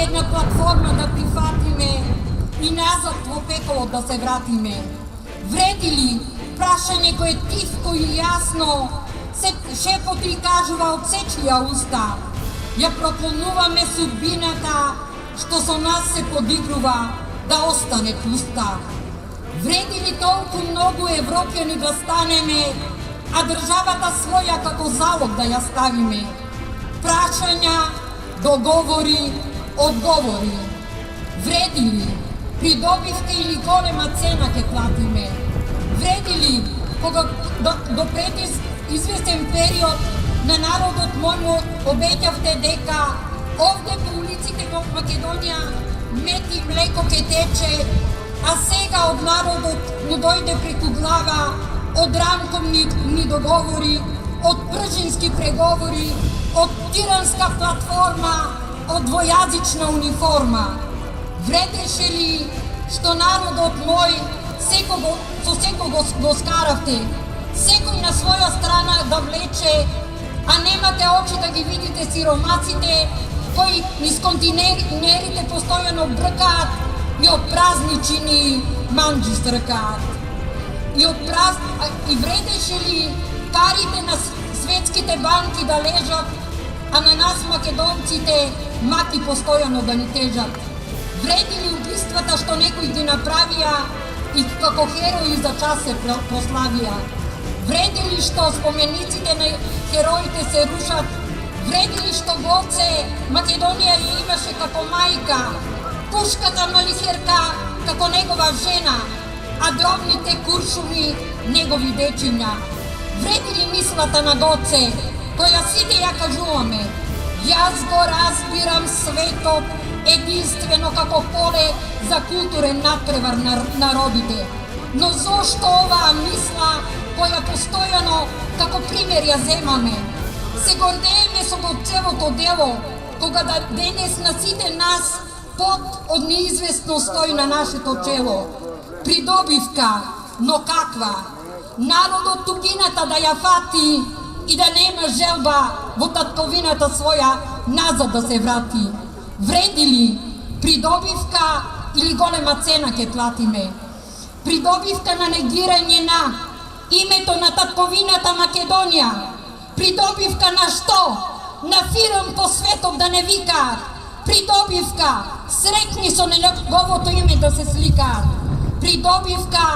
една платформа да прифатиме и назад во пеколот да се вратиме? Вреди ли прашање кое тивко и јасно се шепоти кажува од сечија уста? Ја проклонуваме судбината што со нас се подигрува да остане пуста. Вреди ли толку многу европјани да станеме, а државата своја како залог да ја ставиме? Прашања, договори, одговори. Вреди ли придобивка или голема цена ќе платиме? Вреди ли кога до пред известен период на народот мој му обеќавте дека овде по улиците во Македонија мед и млеко ке тече, а сега од народот му дојде преку глава од рамковни договори, од пржински преговори, од тиранска платформа, од двојазична униформа. Вредеше ли што народот мој со секого го скаравте, секој на своја страна да влече, а немате очи да ги видите сиромаците кои низ континерите постојано бркаат и од празничини манџи стркаат. И вредеше ли парите на светските банки да лежат, а на нас македонците маки постојано да ни тежат? Вреди ли убиствата што некои ги направија и како херои за час се прославија? Вреди ли што спомениците на хероите се рушат? Вреди ли што Гоце Македонија ја имаше како мајка, пушката Малихерка како негова жена, а дробните куршуми негови дечиња? Вреди ли мислата на Гоце, која сите ја кажуваме? Јас го разбирам светот единствено како поле за културен надпревар на народите. Но зошто оваа мисла која постојано како пример ја земаме? Се гордееме со Гоцевото дело, кога денес на сите нас пот од неизвестно стои на нашето чело. Придобивка, но каква? Народот тугината да ја фати и да нема желба во татковината своја назад да се врати. Вреди ли придобивка или голема цена ке платиме? Придобивка на негирање на името на татковината Македонија. Придобивка на што? На фирм по светот да не викаат. Придобивка срекни со неговото име да се сликаат. Придобивка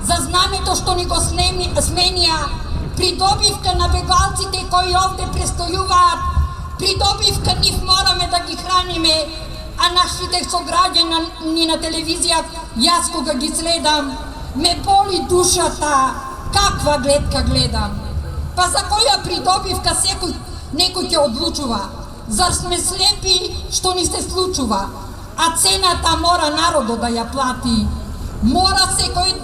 за знамето што ни го сменија. Придобивка на бегалците кои овде престојуваат. Придобивка нив мораме да ги храниме, а нашите сограѓани на телевизија, јас кога ги следам, ме боли душата, каква гледка гледам. Па за која придобивка некој ќе одлучува? Зар сме слепи што ни се случува? А цената мора народот да ја плати. Мора секој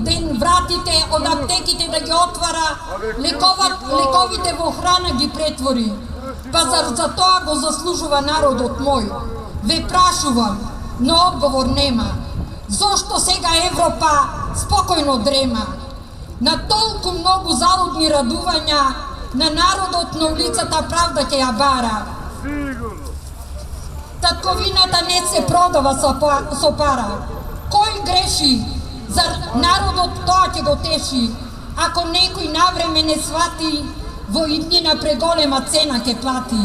ден вратите од аптеките да ги отвара, лековите во храна ги претвори. Па зар за тоа го заслужува народот мој? Ве прашувам, но одговор нема. Зошто сега Европа спокојно дрема? На толку многу залудни радувања на народот на улицата правда ќе ја бара. Татковината не се продава со пара. Кој греши? Зар народот тоа ќе го теши? Ако некој навреме не свати, во иднина преголема цена ќе плати.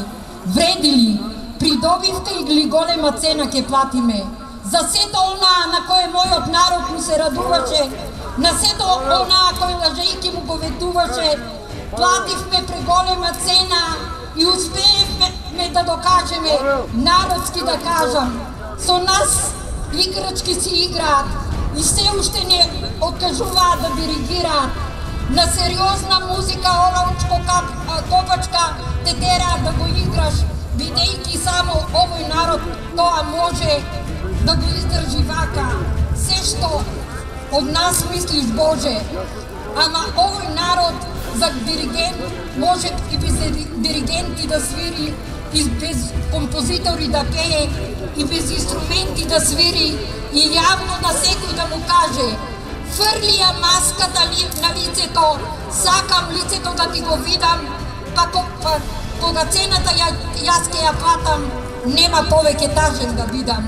Вреди ли придобивка или голема цена ќе платиме? За сето онаа на кое мојот народ му се радуваше, на сето онаа кој лажејки му го ветуваше, плативме преголема цена и успеевме да докажеме, народски да кажам, со нас играчки си играат и се уште не откажуваат да диригираат. На сериозна музика, оранчко копачка, те тераат да го играш, бидејќи само овој народ тоа може да го издржи вака. Се што од нас мислиш Боже, ама овој народ за диригент може и без диригенти да свири, и без композитори да пее, и без инструменти да свири, и јавно на секој да му каже: фрли ја маската на лицето, сакам лицето да ти го видам, па кога кога цената јас ке ја платам, нема повеќе тажен да бидам.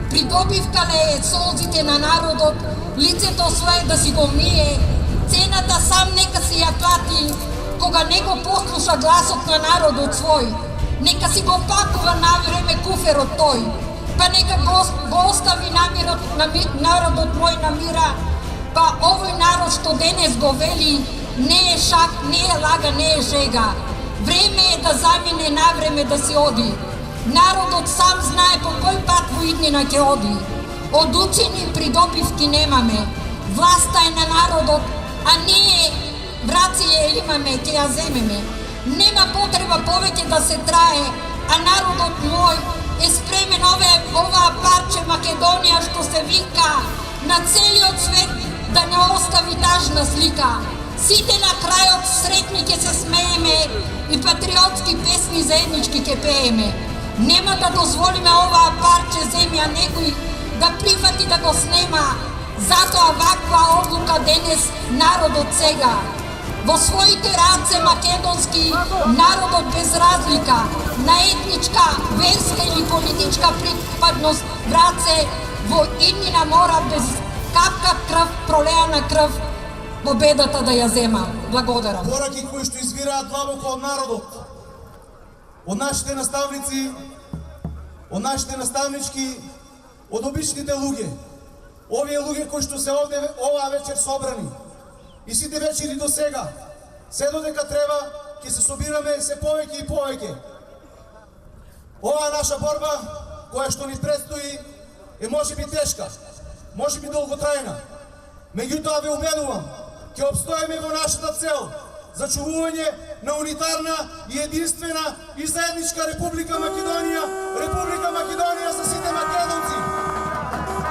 Придобивка лее солзите на народот, лицето свое да си го мие, цената сам нека си ја плати, кога не го послуша гласот на народот свој. Нека си го пакува на време куферот тој, па нека го остави народот мој на мира, па овој народ што денес го вели, не е шак, не е лага, не е жега. Време е да замине на време да си оди. Народот сам знае по кој пат во иднина ќе оди. Од учени придобивки немаме. Власта е на народот, а ние, браци, ја имаме, ќе ја земеме. Нема потреба повеќе да се трае, а народот мој е спремен оваа парче Македонија што се вика на целиот свет да не остави тажна слика. Сите на крајот сретни ќе се смееме и патриотски песни заеднички ќе пееме. Нема да дозволиме оваа парче земја некој да прифати да го снема. Затоа ваква одлука денес народот сега. Во своите раце македонски народот без разлика на етничка, верска или политичка припадност, браце, во иднина мора без капка крв, пролеана крв, победата да ја зема. Благодарам. Пораки кои што извираат длабоко од народот, од нашите наставници, од нашите наставнички, од обичните луѓе. Овие луѓе кои што се овде оваа вечер собрани и сите вечери до сега, се додека треба, ќе се собираме се повеќе и повеќе. Оваа наша борба, која што ни предстои, е можеби тешка, можеби долготрајна. Меѓутоа ве убедувам, ќе обстоиме во нашата цел, зачувување на унитарна и единствена и заедничка Република Македонија, Република Македонија за сите македонци.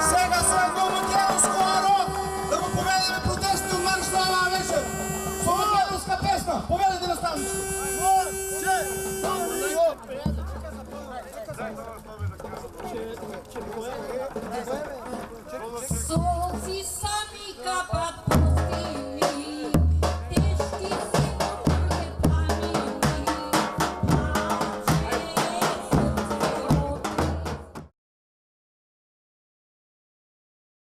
Сега со едно македонско аро да го поведеме протестниот марш за оваа вечер. Со македонска песна, поведете наставници. Може!